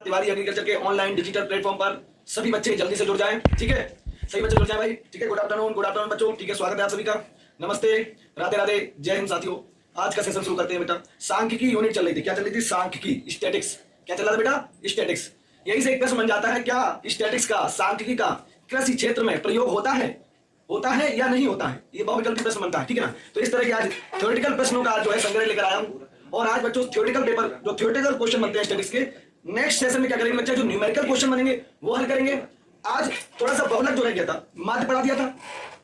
Tiwari agriculture के online digital platform पर सभी बच्चे जल्दी से जुड़ जाएं, ठीक है। सभी बच्चे जुड़ जाएं भाई, ठीक है। गुड आफ्टरनून बच्चों, ठीक है। स्वागत है आप सभी का, नमस्ते, राधे राधे, जय हिंद साथियों। आज का सेशन शुरू करते हैं बेटा। सांख्यिकी यूनिट चल रही थी, क्या चल रही थी? सांख्यिकी, स्टैटिक्स। क्या चल रहा था बेटा? स्टैटिक्स। यही से एक प्रश्न बन जाता है, क्या स्टैटिक्स का, सांख्यिकी का कृषि क्षेत्र में प्रयोग होता है या नहीं होता है? ये बहुविकल्पी प्रश्न बनता है, ठीक है ना। तो इस तरह के आज थ्योरेटिकल प्रश्नों का जो है संग्रह लेकर आया हूं। और आज बच्चों थ्योरेटिकल पेपर, जो थ्योरेटिकल क्वेश्चन बनते हैं स्टैटिक्स के, नेक्स्ट सेशन में क्या करेंगे बच्चे? जो न्यूमेरिकल क्वेश्चन बनेंगे वो हल करेंगे। आज थोड़ा सा बहुलक जो रह गया था, माध्य पढ़ा दिया था,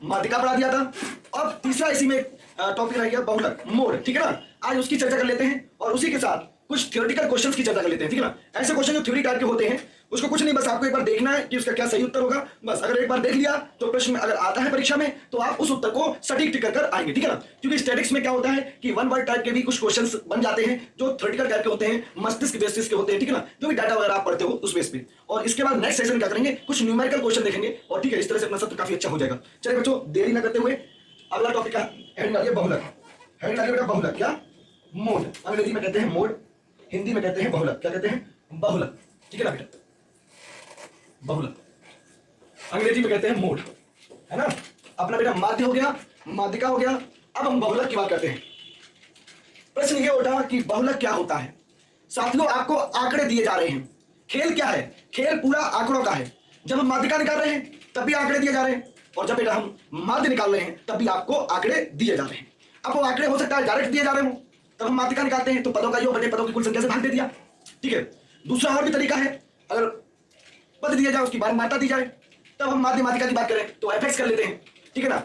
माध्यिका पढ़ा दिया था। अब तीसरा इसी में टॉपिक रह गया बहुलक, मोड, ठीक है ना। आज उसकी चर्चा कर लेते हैं और उसी के साथ कुछ थ्योरेटिकल क्वेश्चंस की चर्चा कर लेते हैं, ठीक है ना। ऐसे क्वेश्चन जो थ्योरी टाइप के होते हैं, उसको कुछ नहीं, बस आपको एक बार देखना है कि उसका क्या सही उत्तर होगा। बस अगर एक बार देख लिया तो प्रश्न अगर आता है परीक्षा में तो आप उस उत्तर को सटीक टिक कर आएंगे, ठीक है ना। क्योंकि स्टैटिक्स में क्या होता है कि वन वर्ड टाइप के भी कुछ क्वेश्चंस बन जाते हैं जो थ्योरेटिकल टाइप के होते हैं, मस्तिष्क बेसिस के होते हैं, ठीक है ना। जो भी डाटा वगैरह आप पढ़ते हो उस बेस पे। और इसके बाद नेक्स्ट सेशन क्या करेंगे, कुछ न्यूमेरिकल क्वेश्चन देखेंगे और ठीक है, इस तरह से अपना सत्र काफी अच्छा हो जाएगा। चलिए बच्चों, देरी न करते हुए अगला टॉपिक का हेड डालिए, बहुलक। हेड डालिए बेटा, बहुलक क्या? मोड। अंग्रेजी में कहते हैं मोड, हिंदी में कहते हैं बहुलक। क्या कहते हैं? बहुलक, ठीक है ना बेटा। बहुलक अंग्रेजी में कहते हैं मोड, है ना। अपना बेटा माध्य हो गया, माध्यिका हो गया। अब हम बहुलक की बात करते हैं। प्रश्न ये उठा कि बहुलक क्या होता है। साथियों, आपको आंकड़े दिए जा रहे हैं। खेल क्या है? खेल पूरा आंकड़ों का है। जब हम माध्यिका निकाल रहे हैं तब भी आंकड़े दिए जा रहे हैं, और जब बेटा हम माध्य निकाल रहे हैं तब भी आपको आंकड़े दिए जा रहे हैं। अब वो आंकड़े हो सकता है डायरेक्ट दिए जा रहे हो, तब हम माध्यिका निकालते हैं तो पदों का योग बटे पदों की कुल संख्या से भाग दे दिया, ठीक है। दूसरा और भी तरीका है, अगर पद दिया जाए उसकी बारंबारता दी जाए, तब हम माध्य माध्यिका की बात करें तो एफएक्स कर लेते हैं, ठीक है ना।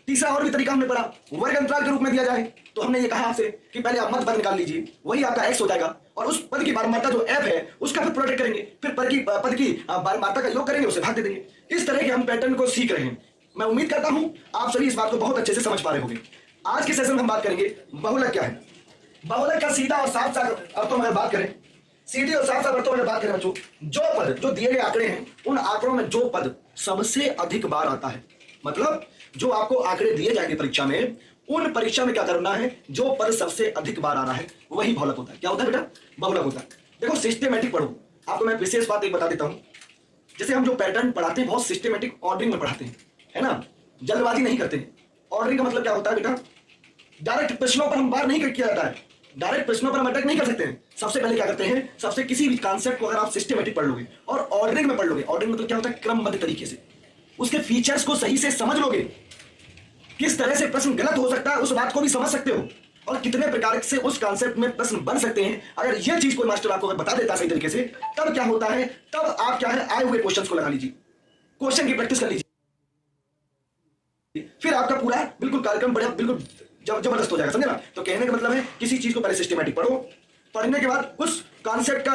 तीसरा और भी तरीका हमने पढ़ा, वर्ग अंतराल के रूप में दिया जाए तो हमने ये कहा आपसे कि पहले आप मध्य पद निकाल लीजिए, वही आपका एक्स हो जाएगा, और उस पद की बारंबारता जो एफ है उसका फिर प्रोडक्ट करेंगे, फिर पद की बारंबारता का योग करेंगे, उसे भाग दे देंगे। इस तरह के हम पैटर्न को सीख रहे हैं। मैं उम्मीद करता हूं आप सभी इस बात को बहुत अच्छे से समझ पा रहे होंगे। आज के सेशन में हम बात करेंगे बहुलक क्या है। बहुलक का सीधा और साफ साफ अर्थों में बात करें, सीधी और साफ साफ अर्थों में बात करें बच्चों, जो पद, जो दिए गए आंकड़े हैं, उन आंकड़ों में जो पद सबसे अधिक बार आता है, मतलब जो आपको आंकड़े दिए जाएंगे परीक्षा में, उन परीक्षा में क्या करना है, जो पद सबसे अधिक बार आ रहा है वही बहुलक होता है। क्या होता है बेटा? बहुलक होता है। देखो सिस्टेमेटिक पढ़ो, आपको मैं विशेष बात एक बता देता हूं। जैसे हम जो पैटर्न पढ़ाते हैं बहुत सिस्टेमेटिक ऑर्डरिंग में पढ़ाते हैं, है ना, जल्दबाजी नहीं करते हैं। ऑर्डरिंग का मतलब क्या होता है बेटा? डायरेक्ट प्रश्नों पर हम वार नहीं किया जाता है, डायरेक्ट प्रश्नों पर हम अटैक नहीं कर सकते हैं। सबसे पहले क्या करते हैं, सबसे किसी भी कॉन्सेप्ट को अगर आप सिस्टेमेटिक पढ़ लोगे और ऑर्डरिंग में पढ़ लोगे, ऑर्डरिंग मतलब क्या होता है, क्रमबद्ध तरीके से, उसके फीचर्स को सही से समझ लोगे, किस तरह से प्रश्न गलत हो सकता है उस बात को भी समझ सकते हो, और कितने प्रकार से उस कॉन्सेप्ट में प्रश्न बन सकते हैं। अगर यह चीज कोई मास्टर आपको बता देता सही तरीके से, तब क्या होता है, तब आप क्या है, आए हुए क्वेश्चन को लगा लीजिए, क्वेश्चन की प्रैक्टिस कर लीजिए, फिर आपका पूरा बिल्कुल कार्यक्रम बढ़िया, बिल्कुल जबरदस्त हो जाएगा, समझे ना। तो कहने का मतलब है किसी चीज को पहले सिस्टेमेटिक पढ़ो, पढ़ने के बाद उस कॉन्सेप्ट का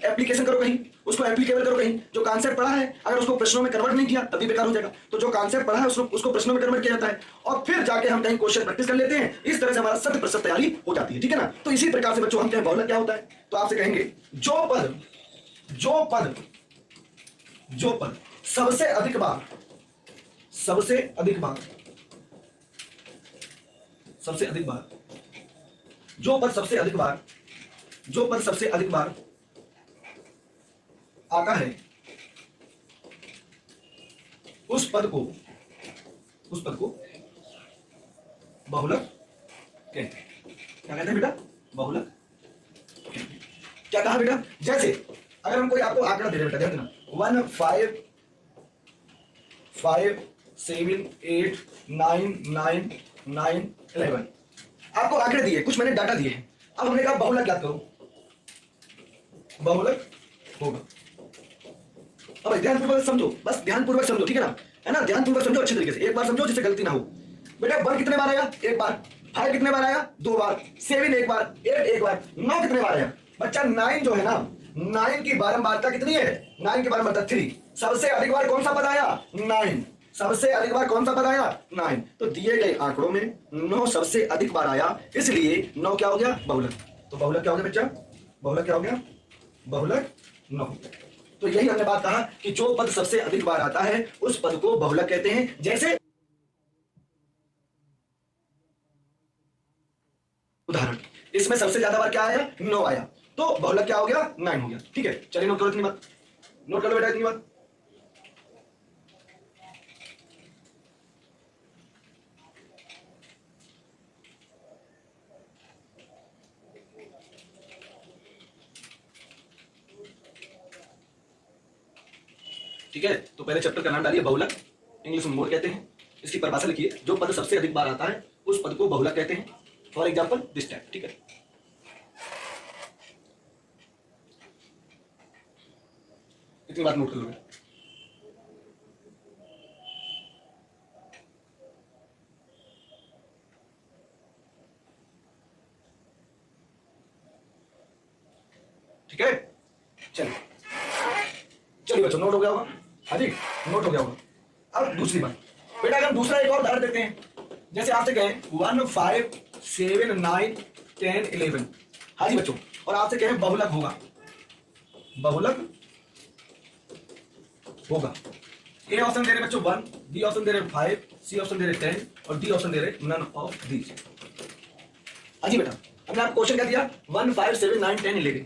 एप्लीकेशन करो, कहीं उसको एप्लीकेबल करो, कहीं जो कॉन्सेप्ट पढ़ा है अगर उसको प्रश्नों में कन्वर्ट नहीं किया तभी बेकार हो जाएगा। तो जो कॉन्सेप्ट पढ़ा है उसको प्रश्नों में कन्वर्ट किया जाता है, और फिर जाके हम कहीं क्वेश्चन प्रैक्टिस कर लेते हैं। इस तरह से हमारा 100% तैयारी हो जाती है, ठीक है ना। तो इसी प्रकार से बच्चों हम कहें बहुलक क्या होता है, तो आपसे कहेंगे जो पद सबसे अधिक बार जो पद सबसे अधिक बार आता है उस पद को बहुलक कहते हैं। क्या कहते हैं बेटा? बहुलक। क्या कहा बेटा? जैसे अगर हम कोई आपको आंकड़ा दे रहे बेटा, ध्यान देना, 1 5 5 7 8 9 9 9 11 आपको आंकड़े दिए, कुछ मैंने डाटा दिए हैं। अब हमने कहा बहुलक याद करो, बहुलक होगा। अब ध्यानपूर्वक समझो, बस ध्यानपूर्वक समझो, ठीक है ना, है ना। ध्यानपूर्वक समझो अच्छे तरीके से, एक बार समझो जिससे गलती ना हो। बेटा 1 कितने बार आया? एक बार। 5 कितने बार आया? 2 बार। 7 एक बार, 8 एक बार। 9 कितने बार आया बच्चा? 9 जो है ना, 9 की बारंबारता कितनी है? 9 की बारंबारता 3। सबसे अधिक बार कौन सा पद आया? 9। सबसे अधिक बार कौन सा पद आया? 9। तो दिए गए आंकड़ों में 9 सबसे अधिक बार आया, इसलिए 9 क्या हो गया? बहुलक। तो बहुलक क्या हो गया बच्चा? बहुलक क्या हो गया? बहुलक 9। तो यही हमने बात कहा कि जो पद सबसे अधिक बार आता है उस पद को बहुलक कहते हैं। जैसे उदाहरण, इसमें सबसे ज्यादा बार क्या आया? 9 आया। तो बहुलक क्या हो गया? 9 हो गया। ठीक है, चलिए नोट करो इतनी बात, नोट कर लो बेटा इतनी बात। ठीक है, तो पहले चैप्टर का नाम डालिए बहुलक, इंग्लिश में मोड कहते हैं। इसकी परिभाषा लिखिए, जो पद सबसे अधिक बार आता है उस पद को बहुलक कहते हैं। For example this type. ठीक है, इतनी बात नोट कर लो। ठीक है, चलिए चलिए बच्चों, नोट हो गया होगा। हाँ जी, नोट हो गया होगा। अब दूसरी बात बेटा, अगर हम दूसरा एक और उदाहरण देते हैं, जैसे आपसे कहें 1 5 7 9 10 11। हाँ जी बच्चों, और आपसे कहें बहुलक होगा, बहुलक होगा। ए ऑप्शन दे रहे बच्चों 1, बी ऑप्शन दे रहे 5, सी ऑप्शन दे रहे 10 और डी ऑप्शन दे रहे नन ऑफ दीज। हाँ जी बेटा, हमने आपको क्वेश्चन क्या दिया 1 5 7 9 10 11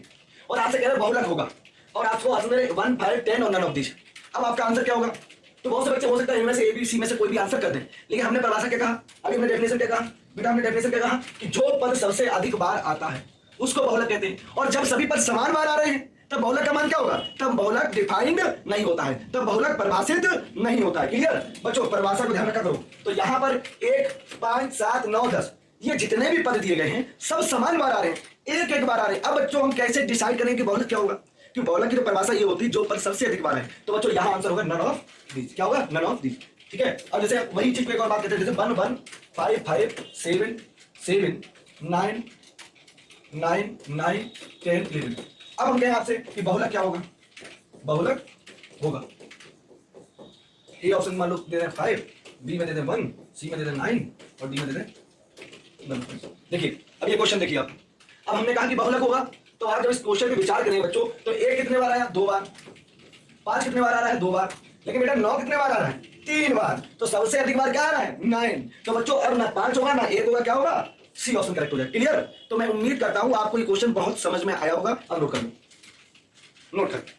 और आपसे कह रहे बहुलक होगा और आपको ऑप्शन दे रहे 1 5 10 और नन ऑफ दीज। अब आपका आंसर क्या होगा? तो बहुत से बच्चे हो सकता है इनमें से ए बी सी में से कोई भी आंसर कर दें, लेकिन हमने परिभाषा क्या कहा? अभी हमने डेफिनेशन क्या कहा बेटा? हमने डेफिनेशन क्या कहा कि जो पद सबसे अधिक बार आता है उसको बहुलक कहते हैं। और जब सभी पद समान बार आ रहे हैं तब बहुलक का मान क्या होगा? तब बहुलक डिफाइंड नहीं होता है, तब बहुलक परिभाषित नहीं होता है। क्लियर बच्चों, परिभाषा को ध्यान रखा करो। तो यहां पर 1 5 7 9 10 ये जितने भी पद दिए गए हैं सब समान बार आ रहे हैं, एक एक बार आ रहे हैं। अब बच्चों हम कैसे डिसाइड करेंगे कि बहुलक क्या होगा? कि बहुलक की तो परिभाषा ये होती है जो पद सबसे अधिक बार है। तो बच्चों यहां आंसर होगा नन ऑफ दीज। क्या होगा? None of these. ठीक है, अब जैसे वही चीज को एक और बात करते हैं, जैसे 1 1 5 5 7 7 9 9 9 10 11। अब हम कहें आपसे कि बहुलक क्या होगा? बहुलक होगा, ए ऑप्शन मान लो दे रहे हैं 5, बी में दे रहे हैं 1, सी में दे रहे हैं 9 और डी में दे रहे हैं 1। देखिए अब ये क्वेश्चन देखिए आप। अब हमने कहा कि बहुलक होगा, तो आप जब इस क्वेश्चन पे विचार करें बच्चों, तो ए कितने बार आया? 2 बार। 5 कितने बार आ रहा है? 2 बार। लेकिन बेटा 9 कितने बार आ रहा है? 3 बार। तो सबसे अधिक बार क्या आ रहा है? 9। तो बच्चों अब ना 5 होगा ना 1 होगा, क्या होगा? सी ऑप्शन करेक्ट हो जाए। क्लियर? तो मैं उम्मीद करता हूं आपको ये क्वेश्चन बहुत समझ में आया होगा। अब नोट कर लो, नोट कर।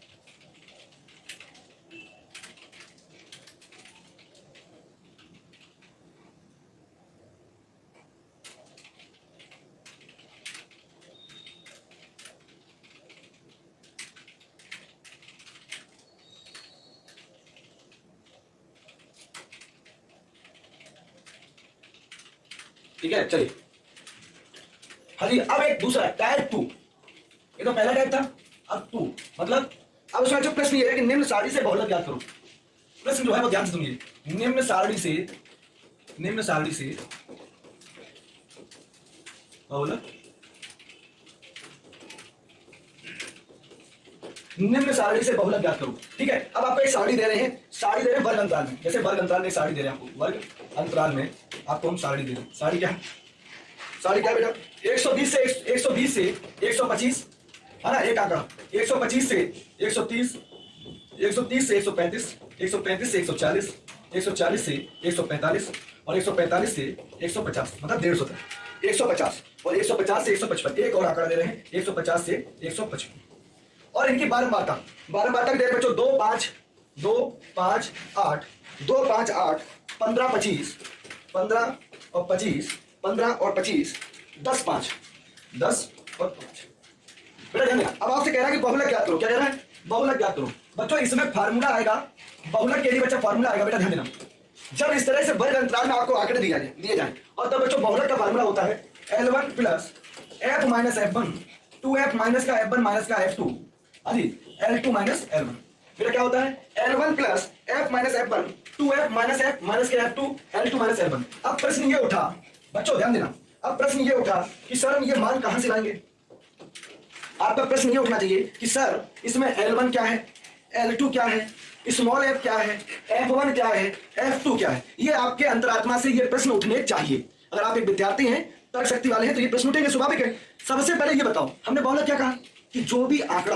ठीक है, चलिए। हाँ जी, अब एक दूसरा टाइप 2। ये तो पहला टाइप था, अब 2 मतलब अब उसमें जो प्रश्न ये है कि निम्न सारणी से बहुलक ज्ञात करो। प्रश्न जो है वो ध्यान से सुनिए। निम्न सारणी से बहुलक, निम्न सारणी से बहुलक ज्ञात करो। ठीक है, अब आपको एक सारणी दे रहे हैं, सारणी दे रहे हैं वर्ग अंतराल में। जैसे वर्ग अंतराल में सारणी दे रहे हैं आपको, वर्ग अंतराल में आपको हम सारणी दे रहे हैं। सारणी क्या है? सारणी क्या बेटा? 120 से 125 है ना, एक आंकड़ा 125 से 130, 130 से 135, 135 से 140, 140 से 145 और 145 से 150, मतलब 150 तक। 150 और 150 से 155, एक और आंकड़ा दे रहे हैं 150 से 155 और इनकी बारंबारता दे रहे बच्चों 2 5 2 5 8 2 5 8 15 25 15 और 25 15 और 25 10 5 10 और 5। बेटा ध्यान देना, अब आपसे कह रहा है कि बहुलक ज्ञात करो। क्या कह रहा है? बहुलक ज्ञात करो। बच्चों इसमें फार्मूला आएगा, बहुलक के लिए बच्चा फार्मूला आएगा। बेटा ध्यान देना, जब इस तरह से वर्ग अंतराल में आपको आंकड़े दिए जाए और तब बच्चों बहुलक का फार्मूला होता है L1 plus F minus F1 2F minus का F1 माइनस का F2 L2 माइनस L1। बेटा क्या होता है? L1 plus F minus F1 2F minus F minus के F2 L2 माइनस L1। अब प्रश्न ये उठा बच्चों, ध्यान देना, अब प्रश्न ये उठा कि सर हम ये मान कहां से लाएंगे? आपका प्रश्न ये उठना चाहिए कि सर इसमें L1 क्या है, L2 क्या है, स्मॉल f क्या है, F1 क्या है, F2 क्या है। ये आपके अंतरात्मा से ये प्रश्न उठने चाहिए। अगर आप एक विद्यार्थी हैं, तर्क शक्ति वाले हैं, तो ये प्रश्न उठेंगे, स्वाभाविक है। सबसे पहले ये बताओ, हमने बहुलक क्या कहा कि जो भी आंकड़ा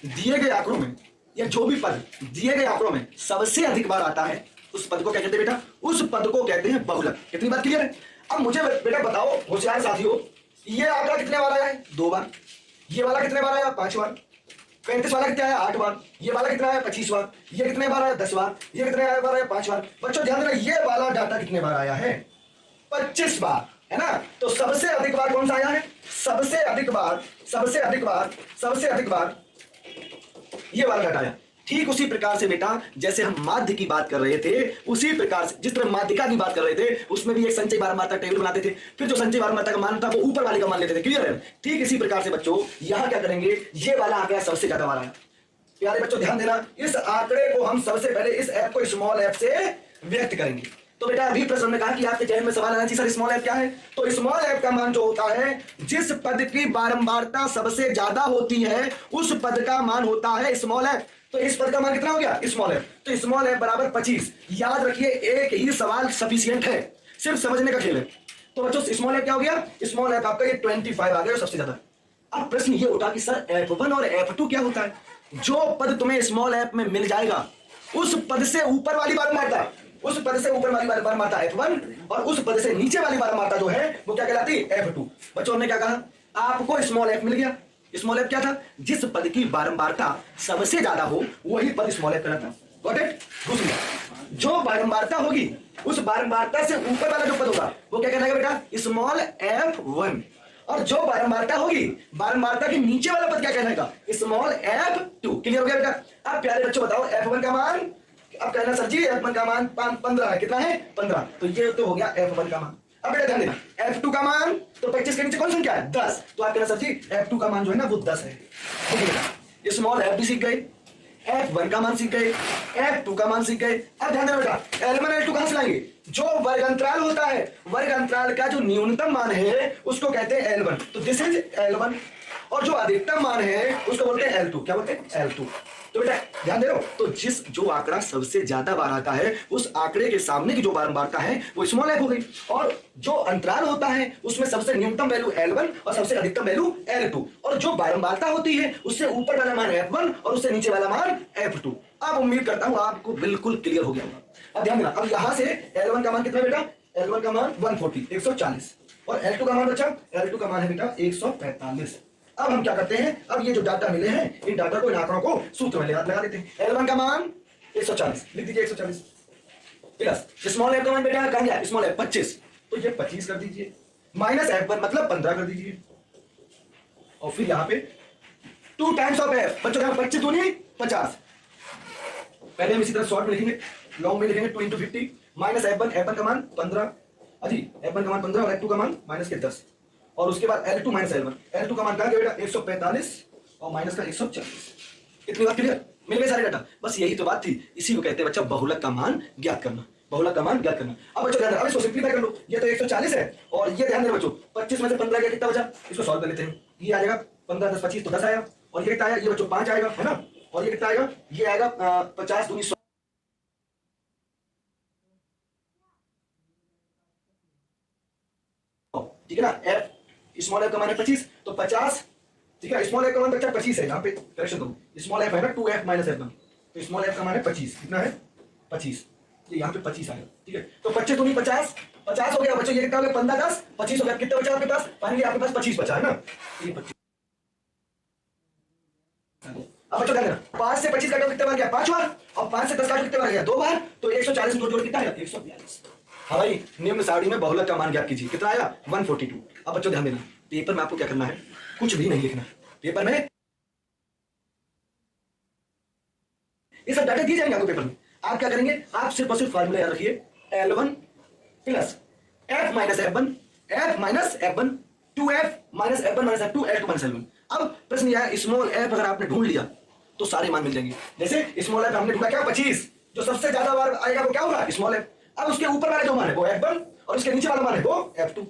दिए गए आंकड़ों में या जो भी पद दिए गए आंकड़ों में सबसे अधिक बार आता है उस पद को क्या कहते हैं बेटा? उस पद को कहते हैं बहुलक। कितनी बात क्लियर है? अब मुझे बेटा बताओ होशियार साथियों, ये आंकड़ा कितने बार आया है? 2 बार। ये वाला कितने बार आया? 5 बार। 35 वाला कितना आया? 8 बार। ये वाला कितना आया? 25 बार। ये कितने बार आया? 10 बार। ये कितने बार आया? 5 बार। बच्चों ध्यान देना, ये वाला डाटा कितने बार आया है? 25 बार, है ना? तो सबसे अधिक बार कौन सा आया है? सबसे अधिक बार, सबसे अधिक बार, सबसे अधिक बार ये वाला डाटा आया। ठीक उसी प्रकार से बेटा, जैसे हम माध्य की बात कर रहे थे, उसी प्रकार से जिस तरह माध्यिका की बात कर रहे थे, उसमें भी एक संचय बारंबारता टेबल बनाते थे, फिर जो संचय बारंबारता का मान था वो ऊपर वाले का मान लेते थे। क्लियर है? ठीक इसी प्रकार से बच्चों यहां क्या करेंगे, ये वाला आ गया सबसे ज्यादा बार आया। प्यारे बच्चों ध्यान देना, इस आंकड़े को हम सबसे पहले इस एफ को स्मॉल एफ से व्यक्त करेंगे। तो बेटा अभी प्रश्न में कहा कि आपके जहन में सवाल आना चाहिए, सर स्मॉल एफ क्या है? तो स्मॉल एफ का मान जो होता है, जिस पद की बारंबारता सबसे ज्यादा होती है उस पद का मान होता है स्मॉल एफ। तो इस पद का मान कितना हो गया? Small F. तो स्मॉल एफ बराबर 25। याद रखिए, एक ही सवाल सफिशियंट है, सिर्फ समझने का खेल है। तो बच्चों स्मॉल एफ क्या हो गया? स्मॉल एफ आपका ये 25 आ गया सबसे ज्यादा। अब प्रश्न ये उठा कि सर F1 और F2 क्या होता है? जो पद तुम्हें स्मॉल एफ में मिल जाएगा उस पद से ऊपर वाली बारंबारता, उस पद से ऊपर वाली बारंबारता F1 और उस पद से नीचे वाली बारंबारता जो है वो क्या कहलाती है? F2। बच्चों ने क्या कहा? आपको स्मॉल एफ मिल गया। स्मॉल एफ क्या था? जिस पद की बारंबारता सबसे ज्यादा हो वही पद स्मॉल एफ कहलाता। Got it? दूसरी, जो बारंबारता होगी उस बारंबारता से ऊपर वाला जो पद होगा वो क्या कहलाएगा बेटा? Small F1। और जो बारंबारता होगी, बारंबारता के नीचे वाला पद क्या कहलाएगा? Small F2। क्लियर हो गया बेटा? अब प्यारे बच्चों बताओ F1 का मान, अब कहना सर जी F1 का मान 15 है। कितना है? 15। तो ये तो हो गया F1 का मान। अब बेटा ध्यान देना, F2 का मान तो 25 के नीचे कौन संख्या है? 10। तो आप कहना सर जी F2 का मान जो है ना वो 10 है। देखिए स्मॉल F भी सीख गए, F1 का मान सीख गए, F2 का मान सीख गए। अब ध्यान देना बेटा, L1 L2 कहां से लाएंगे? जो वर्ग अंतराल होता है, वर्ग अंतराल का जो न्यूनतम मान है उसको कहते हैं L1। तो दिस इज L1। और जो अधिकतम मान है उसको बोलते हैं L2। क्या बोलते हैं? L2। तो बेटा ध्यान दे रहे हो, तो जो आंकड़ा सबसे ज्यादा बार आता है उस आंकड़े के सामने की जो बारंबारता है वो स्मॉल एफ हो गई, और जो अंतराल होता है उसमें सबसे न्यूनतम वैल्यू L1 और सबसे अधिकतम वैल्यू L2, और जो बारंबारता होती है उससे ऊपर वाला मान F1 और उससे नीचे वाला मान F2। अब उम्मीद करता हूं आपको बिल्कुल क्लियर हो गया होगा। अब ध्यान देना, अब यहां से L1 का मान कितना बेटा? L1 का मान 140 140, और L2 का मान बच्चा, L2 का मान है बेटा 145। अब हम क्या करते हैं, अब ये जो डाटा मिले हैं इन डाटा को, इन आंकड़ों को सूत्र में लगा देते हैं। L1 का मान 140 लिख दीजिए, 140 प्लस स्मॉल एफ का मान बेटा कहां गया? स्मॉल एफ 25, तो ये 25 कर दीजिए, माइनस F1 मतलब 15 कर दीजिए, और फिर यहां पे 2 टाइम्स ऑफ एफ। बच्चों यहां 25 दूनी 50। पहले हम इसी तरह शॉर्ट में लिखेंगे, लॉन्ग में लिखेंगे 2 × 50 माइनस F1 का मान 15, अजी F1 का मान 15 और F2 का मान माइनस के 10, और उसके बाद L2 माइनस L1। L2 का मान कहा गया बेटा 145 और माइनस का 140। इतनी बात क्लियर? मिल गए सारे डाटा? बस यही तो बात थी, इसी को कहते हैं बच्चा बहुलक का मान ज्ञात करना, बहुलक का मान ज्ञात करना। अब बच्चों ध्यान, अब इसको सिंपलीफाई कर लो। ये तो 140 है, और ये ध्यान देना बच्चों 25 में से 15 गया, कितना बचा? इसको सॉल्व कर लेते हैं। ये आ जाएगा 15 10 25 तो 10 आएगा, और ये कितना आया? ये बच्चों 5 आएगा, है ना? और ये कितना आएगा? ये आएगा 50 दूनी 100, ठीक है ना? एफ स्मॉल एफ का मान है 25, तो 50, ठीक है? स्मॉल एफ का मान बच्चा 25 है, यहाँ पे करेक्शन करो, स्मॉल एफ है ना 2f माइनस F1, तो स्मॉल एफ का मान है 25। कितना है? 25। ये यहाँ पे 25 आएगा, ठीक है? तो 25 दूनी 50, 50 हो गया बच्चों। ये कितना हो गया? 15 10 25 हो गया। कितना बचा आपके पास? फाइनली आपके पास 25 बचा, है ना? ये 25। अब बच्चों ध्यान देना, 5 से 25 काटो कितने बार गया? 5 बार, और 5 से 10 काटो कितने बार गया? 2 बार। तो 140 में 2 जोड़ कितना आया? 142। हाँ भाई, निम्न सारणी में बहुलक का मान ज्ञात कीजिए। कितना आया? 142। अब बच्चों ध्यान देना, पेपर में आपको क्या करना है? कुछ भी नहीं लिखना पेपर में, ये सब डाटा दिए जाएंगे आपको पेपर में। आप क्या करेंगे? आप सिर्फ और सिर्फ फार्मूला याद रखिए, L1 plus F minus F1, F minus F1, 2F minus F1 minus F2, L2 minus L1। अब प्रश्न यह है, स्मॉल एफ अगर आपने ढूंढ लिया तो सारे मान मिल जाएंगे। जैसे स्मॉल एफ हमने ढूंढा क्या? 25, जो सबसे ज्यादा बार आएगा वो क्या होगा? Small F. अब उसके ऊपर वाला जो मान है वो F1 और उसके नीचे वाला मान है वो F2।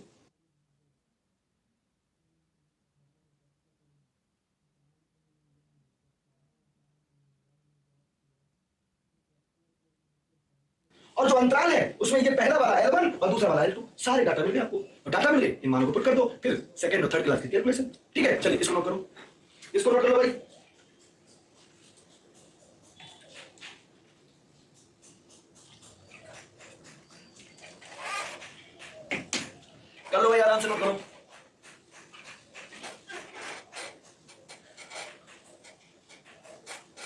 और जो अंतराल है उसमें ये पहला वाला L1 और दूसरा वाला L2। सारे डाटा मिल गए आपको, डाटा मिल गए, इन मानों को पुट कर दो, फिर सेकंड और थर्ड क्लास की कैलकुलेशन। ठीक है, चलिए इसको नोट करो, इसको नोट कर लो भाई। कर लो भाई, आराम से नोट करो।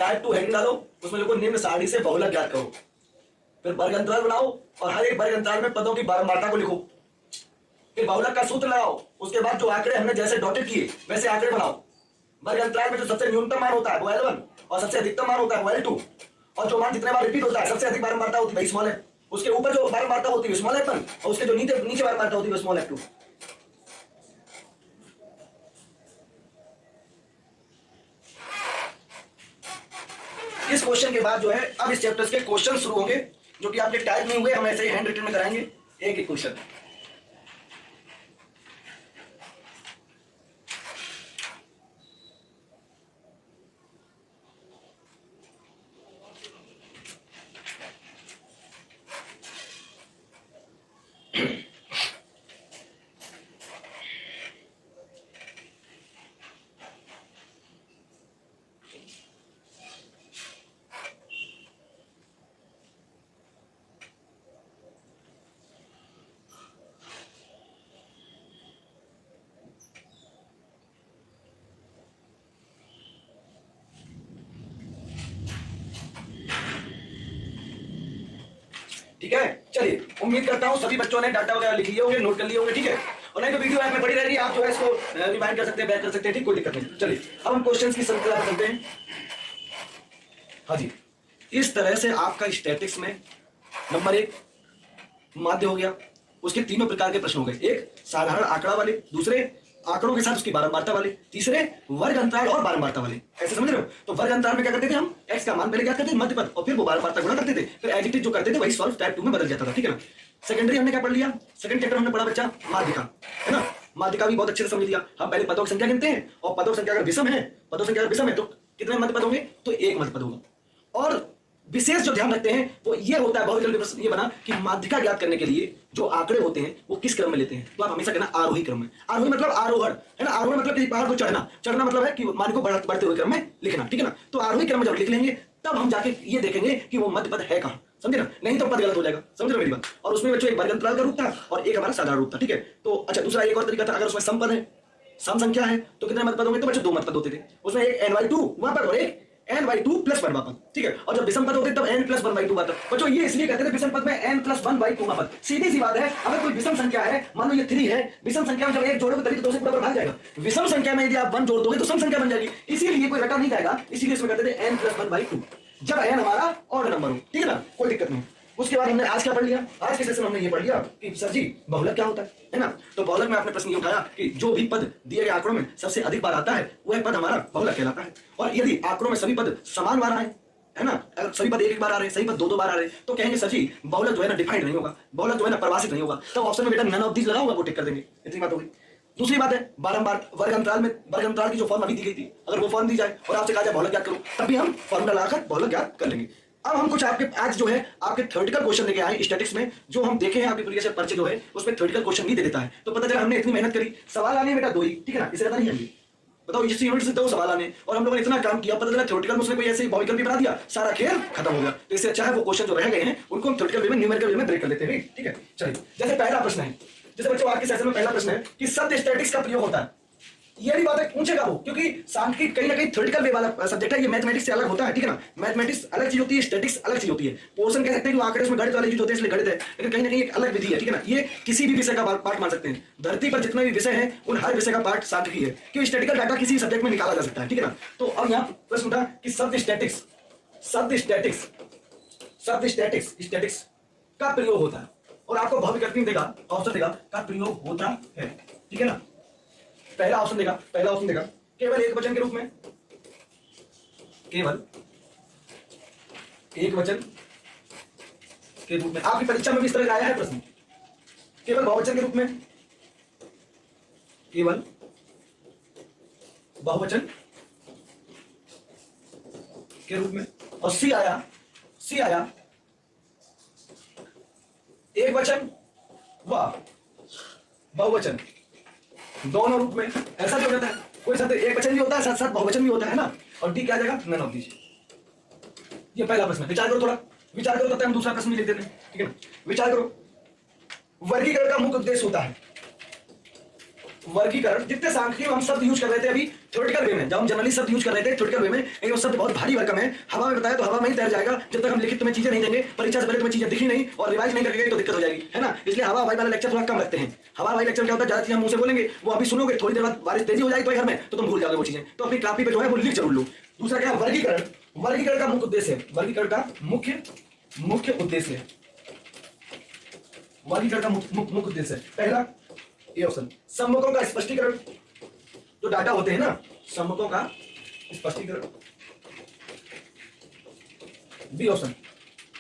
टाइप 2 हेडिंग डालो, उसमें लिखो निम्न सारणी से बहुलक ज्ञात करो। फिर वर्ग अंतराल बनाओ और हर एक वर्ग अंतराल में पदों की बारंबारता को लिखो। फिर बहुलक का सूत्र लगाओ। उसके बाद जो आंकड़े हमने जैसे डॉटेड किए वैसे आंकड़े बनाओ। वर्ग अंतराल में जो सबसे न्यूनतम मान होता है वो L1 और सबसे अधिकतम मान होता है वो L2, और जो मान जितने बार रिपीट होता है सबसे अधिक बारंबारता होती है स्मॉल है, उसके ऊपर जो बारंबारता होती है स्मॉल f1 और उसके जो नीचे नीचे बारंबारता होती है स्मॉल f2। इस क्वेश्चन के बाद जो है अब इस चैप्टर के क्वेश्चन शुरू होंगे जो कि आपके टाइप नहीं हुए, हम ऐसे ही हैंड रिटन में कराएंगे एक एक क्वेश्चन। ठीक है, चलिए उम्मीद करता हूं सभी बच्चों ने डाटा वगैरह लिख लिए होंगे, नोट कर लिए होंगे। ठीक है, और नहीं तो वीडियो ऐप में पड़ी रहेगी, आप जो है इसको रिवाइंड कर सकते हैं, बैक कर सकते हैं। ठीक, कोई दिक्कत नहीं। चलिए अब हम क्वेश्चंस की श्रृंखला पर चलते हैं। हाँ जी, इस तरह से आपका स्टैटिक्स में नंबर 1 माध्य हो गया, उसके तीनों प्रकार के प्रश्न हो गए। एक साधारण आंकड़ा वाले, दूसरे आंकड़ों के साथ उसकी बारंबारता वाले, तीसरे वर्ग अंतराल और बारंबारता वाले। ऐसे समझ रहे हो? तो वर्ग अंतराल में क्या करते थे हम, x का मान पहले क्या करते थे मध्य पद और फिर वो बारंबारता गुणा करते थे, फिर एडिटिव जो करते थे वही सॉल्व टाइप 2 में बदल जाता था। ठीक है ना। सेकेंडरी हमने क्या पढ़ लिया, सेकंड चैप्टर हमने पढ़ा बच्चा माध्यिका, है ना। माध्यिका भी बहुत अच्छे से समझ लिया। हम पहले पदों की संख्या गिनते हैं और पदों की संख्या अगर विषम है, पदों की संख्या अगर विषम है तो कितने मध्य पद होंगे, तो एक मध्य पद होगा। और विशेष जो ध्यान रखते हैं वो ये होता है, बहुत जल्दी प्रश्न ये बना कि माध्यिका ज्ञात करने के लिए जो आंकड़े होते हैं वो किस क्रम में लेते हैं, तो आप हमेशा कहना आरोही क्रम में। आरोही मतलब आरोहण, है ना। आरोहण मतलब किसी पहाड़ को चढ़ना, चढ़ना मतलब है कि मान को बढ़ते हुए क्रम में लिखना। ठीक है ना। तो आरोही क्रम में जब लिख लेंगे तब हम जाके ये देखेंगे कि वो मध्य पद है कहां, समझे ना। नहीं तो पद गलत हो जाएगा, समझ रहे मेरी बात। और उसमें बच्चों एक वर्ग अंतराल का रूप था और एक हमारा साधारण रूप था। ठीक है, तो अच्छा दूसरा एक और तरीका था, अगर उसमें सम पद है, सम संख्या है तो कितने मध्य पद होंगे, तो बच्चों 2 मध्य पद होते थे। उसमें एक n/2 वहां पर और एक n/2 + 1 पद। ठीक है, और जब विषम पद होते तब n + 1/2 आता। बच्चों ये इसलिए कहते थे विषम पद में n + 1/2 पद। सीधी सी बात है, अगर कोई विषम संख्या है, मान लो ये 3 है, विषम संख्या में जब 1 जोड़ोगे तभी तो 2 से पूरा पर भाग जाएगा। विषम संख्या में यदि आप 1 जोड़ दोगे तो सम संख्या बन जाएगी, इसीलिए कोई रटा नहीं जाएगा, इसीलिए इसमें कहते थे n + 1/2 जब n हमारा ऑड नंबर हो। ठीक है ना, कोई दिक्कत नहीं। उसके बाद हमने आज क्या पढ़ लिया, आज के सेशन हमने ये पढ़ लिया कि सर जी बहुलक क्या होता है ना। तो बहुलक में आपने प्रश्न ये उठाया कि जो भी पद दिए गए आंकड़ों में सबसे अधिक बार आता है वह पद हमारा बहुलक कहलाता है। और यदि आंकड़ों में सभी पद समान बार आए, है ना, अगर सभी पद एक बार आ रहे हैं, सभी पद दो बार आ रहे हैं, तो कहेंगे सर जी बहुलक जो है ना डिफाइंड नहीं होगा, बहुलक जो है ना परिभाषित नहीं होगा। तो ऑप्शन में बेटा नन ऑफ दीज लगा होगा, वो टिक कर देंगे। इतनी बात होगी। दूसरी बात है बारंबार वर्ग अंतराल में, वर्ग अंतराल की जो फॉर्म अभी दी गई थी, अगर वो फॉर्म दी जाए और आपसे कहा जाए बहुलक ज्ञात करो, तब भी हम फॉर्मूला लगाकर बहुलक ज्ञात कर लेंगे। अब हम कुछ आपके आज जो है आपके थ्योरेटिकल क्वेश्चन लेके आए स्टैटिक्स में, जो हम देखे हैं आपके प्रीवियस ईयर पर्चे जो है उसमें थ्योरेटिकल क्वेश्चन भी दे देता है। तो पता चला हमने इतनी मेहनत करी, सवाल आने बेटा 2 ही, ठीक है ना, इससे ज्यादा नहीं आएंगे। बताओ इस यूनिट से 2 सवाल आने और हम लोगों ने इतना काम किया, पता चला थ्योरेटिकल में उसने कोई ऐसे भौतिक भी बना दिया, सारा खेल खत्म हो गया। तो इससे अच्छा है वो क्वेश्चन जो रह गए हैं उनको हम थ्योरेटिकल वे में न्यूमेरिकल वे में ब्रेक कर लेते हैं। ठीक है, चलिए जैसे पहला प्रश्न है, जैसे बच्चों आपके सेशन में पहला प्रश्न है कि शब्द स्टैटिक्स का प्रयोग होता है। ये भी बात है पूछेगा वो, क्योंकि सांख्यिकी कहीं ना कहीं थ्योरेटिकल वे वाला सब्जेक्ट है, ये मैथमेटिक्स से अलग होता है। ठीक है ना, मैथमेटिक्स अलग चीज होती है, स्टैटिक्स अलग चीज होती है। पोर्शन कह सकते हैं कि आंकड़े उसमें गणित वाली चीज होते हैं इसलिए गणित है, लेकिन कहीं ना कहीं एक अलग विधि है। ठीक है ना, ये किसी भी विषय का पार्ट मान सकते हैं। धरती पर जितने भी विषय हैं उन हर विषय का पार्ट सांख्यिकी है, क्योंकि स्टैटिकल डाटा किसी सब्जेक्ट में निकाला जा सकता है। ठीक है ना, तो अब यहाँ प्रश्न उठा कि शब्द स्टैटिक्स, शब्द स्टैटिक्स, शब्द स्टैटिक्स, स्टैटिक्स का प्रयोग होता है और आपको बहुविकल्प देगा, ऑप्शन देगा का प्रयोग होता है। ठीक है ना, पहला ऑप्शन देगा, पहला ऑप्शन देगा केवल एक वचन के रूप में, केवल एक वचन के रूप में। आपकी परीक्षा में भी इस तरह का आया है प्रश्न, केवल बहुवचन के रूप में, केवल बहुवचन के रूप में। और सी आया, सी आया एक वचन व बहुवचन दोनों रूप में। ऐसा जो रहता है, कोई शब्द एक वचन भी होता है साथ साथ बहुवचन भी होता है ना। और डी क्या आ जाएगा, नन ऑफ दीज। ये पहला प्रश्न, विचार करो, थोड़ा विचार करो, तब तक हम दूसरा प्रश्न भी लिख देते हैं। ठीक है, विचार करो। वर्गीकरण का मुख्य उद्देश्य होता है, वर्गीकरण, जितने सांख्यिकी हम शब्द यूज कर रहे थे अभी थ्योरेटिकल वे में, जब हम जनरली शब्द यूज कर रहे थे थ्योरेटिकल वे में, लेकिन वो शब्द बहुत भारी भरकम है। हवा में बताया तो हवा में ही तैर जाएगा, जब तक हम लिखित तुम्हें चीजें नहीं देंगे, परीक्षा से पहले तुम्हें चीजें दिखी नहीं और रिवाइज नहीं करके गए तो दिक्कत हो जाएगी, है ना। इसलिए हवा हवाई वाला लेक्चर थोड़ा कम रखते हैं। हवा हवाई लेक्चर क्या होता है, ज्यादा चीजें मुंह से बोलेंगे, वो अभी सुनोगे, थोड़ी देर बाद बारिश तेजी हो जाएगी तो घर में, तो तुम भूल जाओगे वो चीजें। तो अपनी कॉपी पे जो है वो लिख जरूर लो। दूसरा क्या, वर्गीकरण। वर्गीकरण का मुख्य उद्देश्य है, वर्गीकरण का मुख्य उद्देश्य है, वर्गीकरण का मुख्य उद्देश्य है। पहला ये ऑप्शन, सम्मुखों का स्पष्टीकरण, जो डाटा होते हैं ना, सम्मुखों का स्पष्टीकरण। बी ऑप्शन,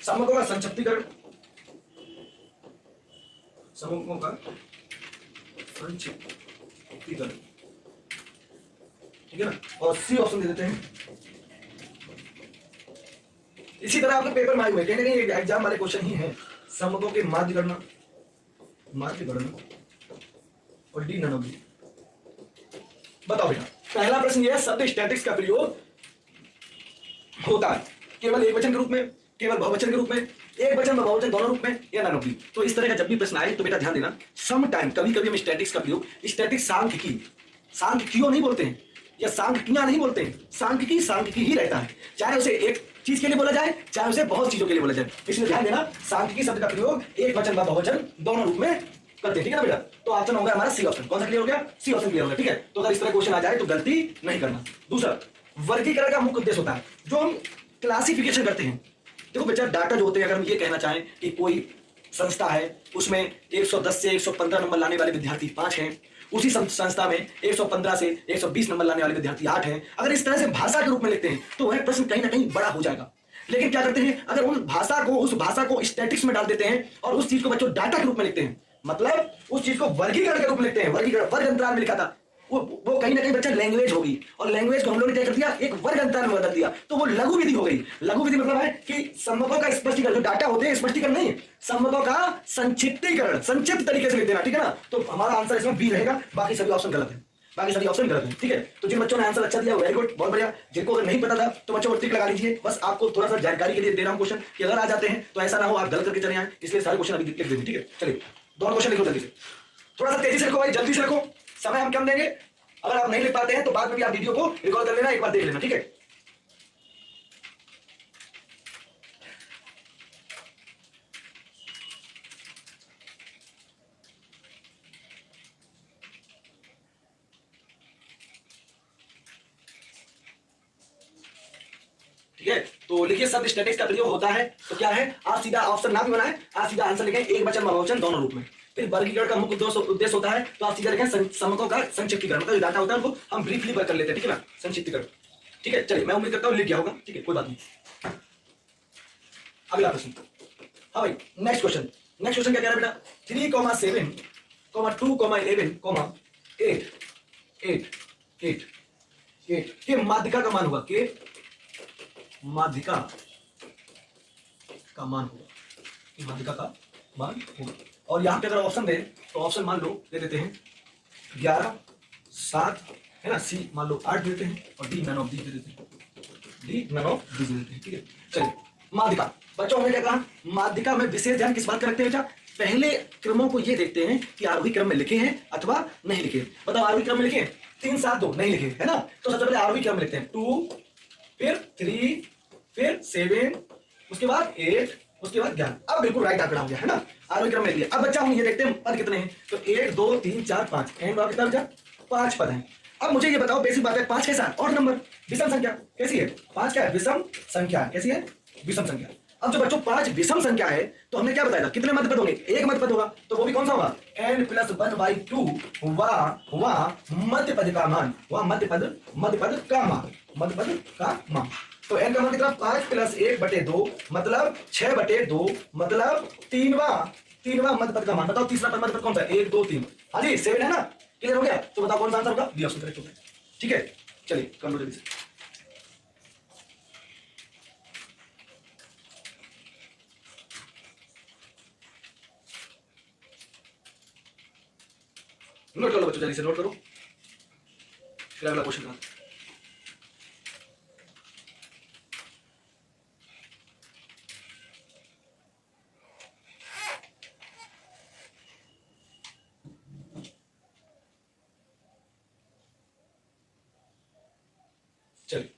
सम्मुखों का संक्षिप्तीकरण, सम्मुखों का संक्षिप्तीकरण, ठीक है ना। और सी ऑप्शन दे देते हैं। इसी तरह आपके पेपर में आए हुए कहीं ना कहीं एग्जाम वाले क्वेश्चन ही हैं, सम्मुखों के माध्य गणना और डी नन ऑफ दी। बताओ बेटा, पहला प्रश्न यह है, शब्द स्टैटिक्स का प्रयोग होता है केवल एक वचन के रूप में, केवल बहुवचन के रूप में, एक वचन व बहुवचन दोनों रूप में, या नन ऑफ दी। तो इस तरह का जब भी प्रश्न आए तो बेटा ध्यान देना, सम टाइम कभी कभी हम स्टैटिक्स का प्रयोग, स्टैटिक्स सांख्यिकीय नहीं बोलते हैं या सांख्यिकियां नहीं बोलते हैं, सांख्यिकी ही रहता है, चाहे उसे एक चीज के लिए बोला जाए चाहे उसे बहुत चीजों के लिए बोला जाए। इसलिए ध्यान देना, सांख्यिकी शब्द का प्रयोग एक वचन व बहुवचन दोनों रूप में करते हैं, ठीक है ना बेटा। तो ऑप्शन होगा हमारा सी ऑप्शन। कौन सा क्लियर हो गया, सी ऑप्शन क्लियर हो गया, ठीक है। तो अगर इस तरह क्वेश्चन आ जाए तो गलती नहीं करना। दूसरा, वर्गीकरण का मुख्य उद्देश्य होता है, जो हम क्लासिफिकेशन करते हैं। देखो बेटा, डाटा जो होते हैं, अगर हम ये कहना चाहें कि कोई संस्था है, उसमें 110 से 115 नंबर लाने वाले विद्यार्थी 5 हैं, उसी संस्था में 115 से 120 नंबर लाने वाले विद्यार्थी 8 हैं। अगर इस तरह से भाषा के रूप में लिखते हैं तो वह प्रश्न कहीं ना कहीं बड़ा हो जाएगा। लेकिन क्या करते हैं, अगर उस भाषा को स्टैटिक्स में डाल देते हैं और उस चीज को बच्चों डाटा के रूप में लिखते हैं, मतलब उस चीज को वर्गीकरण के रूप में लिखते हैं। वर्गीकरण वर्ग अंतराल में लिखा था, वो कहीं ना कहीं बच्चा लैंग्वेज होगी, और लैंग्वेज को हम लोग ने क्या कर दिया, एक वर्ग अंतराल में बदल दिया, तो वो लघु विधि हो गई। लघु विधि मतलब है कि सम्मुखों का स्पष्टीकरण, जो डाटा होते हैं स्पष्टीकरण नहीं, सम्मुखों का संक्षिप्तीकरण, संक्षिप्त तरीके से लिख देना, ठीक है ना। तो हमारा आंसर इसमें बी रहेगा, बाकी सभी ऑप्शन गलत है, बाकी सभी ऑप्शन गलत है, ठीक है। तो जिन बच्चों ने आंसर अच्छा दिया वेरी गुड, बहुत बढ़िया। जिनको अगर नहीं पता था तो बच्चों को टिक लगा लीजिए, बस आपको थोड़ा सा जानकारी के लिए दे रहा हूं क्वेश्चन, कि अगर आ जाते हैं तो ऐसा ना हो आप गलत करके चले आए, इसलिए सारे क्वेश्चन अभी लिख देंगे, ठीक है। चलिए दोनों क्वेश्चन लिखो जल्दी से, थोड़ा सा तेजी से लिखो भाई, जल्दी से लिखो, समय हम कम देंगे। अगर आप नहीं लिख पाते हैं तो बाद में भी आप वीडियो को रिकॉर्ड कर लेना, एक बार देख लेना, ठीक है। ठीक है, तो लिखिए शब्द स्टैटिक्स का प्रयोग होता है, तो क्या है, आप सीधा ऑप्शन ना भी बनाए, आप सीधा आंसर लिखें एक वचन बहुवचन दोनों रूप में। फिर वर्गीकरण का मुख्य उद्देश्य होता है, तो आप सीधा लिखें सम्मुखों का संक्षिप्तीकरण, मतलब डाटा होता है उनको हम ब्रीफली कर लेते हैं, ठीक है ना, संक्षिप्तीकरण। ठीक है, चलिए मैं उम्मीद करता हूँ लिख गया होगा, ठीक है, कोई बात नहीं। अगला प्रश्न, हाँ भाई, नेक्स्ट क्वेश्चन क्या कह रहा है बेटा, 3,7, 2, 11, 8 के माध्यिका का मान होगा, के माध्यिका का मान होगा, माध्यिका का मान होगा। और यहां पे अगर ऑप्शन दे तो ऑप्शन मान लो दे देते हैं 11, 7, है ना, सी मान लो 8 देते हैं, और डी नन ऑफ दी दे देते हैं, डी नन ऑफ दी दे देते हैं, ठीक है। चलिए माध्यिका, बच्चों हमने क्या कहा, माध्यिका में विशेष ध्यान किस बात का रखते हैं बेटा, पहले क्रमों को ये देखते हैं कि आरोही क्रम में लिखे हैं अथवा नहीं लिखे। बताओ आरोही क्रम में लिखे 3, 7, 2 नहीं लिखे, है ना। तो सबसे पहले आरोही क्रम में लिखते हैं 2, फिर 3, फिर 7, उसके बाद 8, उसके बाद 11। अब बिल्कुल राइट आंकड़ा हो गया, है ना, आरोही क्रम में लिख लिया। अब बच्चा हम ये देखते हैं पद कितने हैं, तो 1, 2, 3, 4, 5 एंड और कितना बचा, 5 पद हैं। अब मुझे ये बताओ, बेसिक बात है, 5 के साथ और नंबर विषम संख्या कैसी है, 5 क्या है, विषम संख्या, कैसी है, विषम संख्या। अब जो बच्चों 5 विषम संख्या है तो हमने क्या बताया था, कितने मध्य पद होंगे, एक मध्य पद होगा, तो वो भी कौन सा होगा, n+1/2, वह मध्य पद का मान, वह मध्य पद का मान। तो n का मान कितना, 5 + 1/2 मतलब 6/2, मतलब 3वां मध्य पद का मान। बताओ तीसरा मध्य पद कौन सा है, 1, 2, 3, हाँ जी 7 है ना, क्लियर हो गया। तो बताओ कौन सा आंसर होगा, बी ऑप्शन करेक्ट होता है, ठीक है। चलिए कर लो जल्दी से, नोट कर लो बच्चों, जल्दी से नोट करो, फिर अगला क्वेश्चन का। चलिए।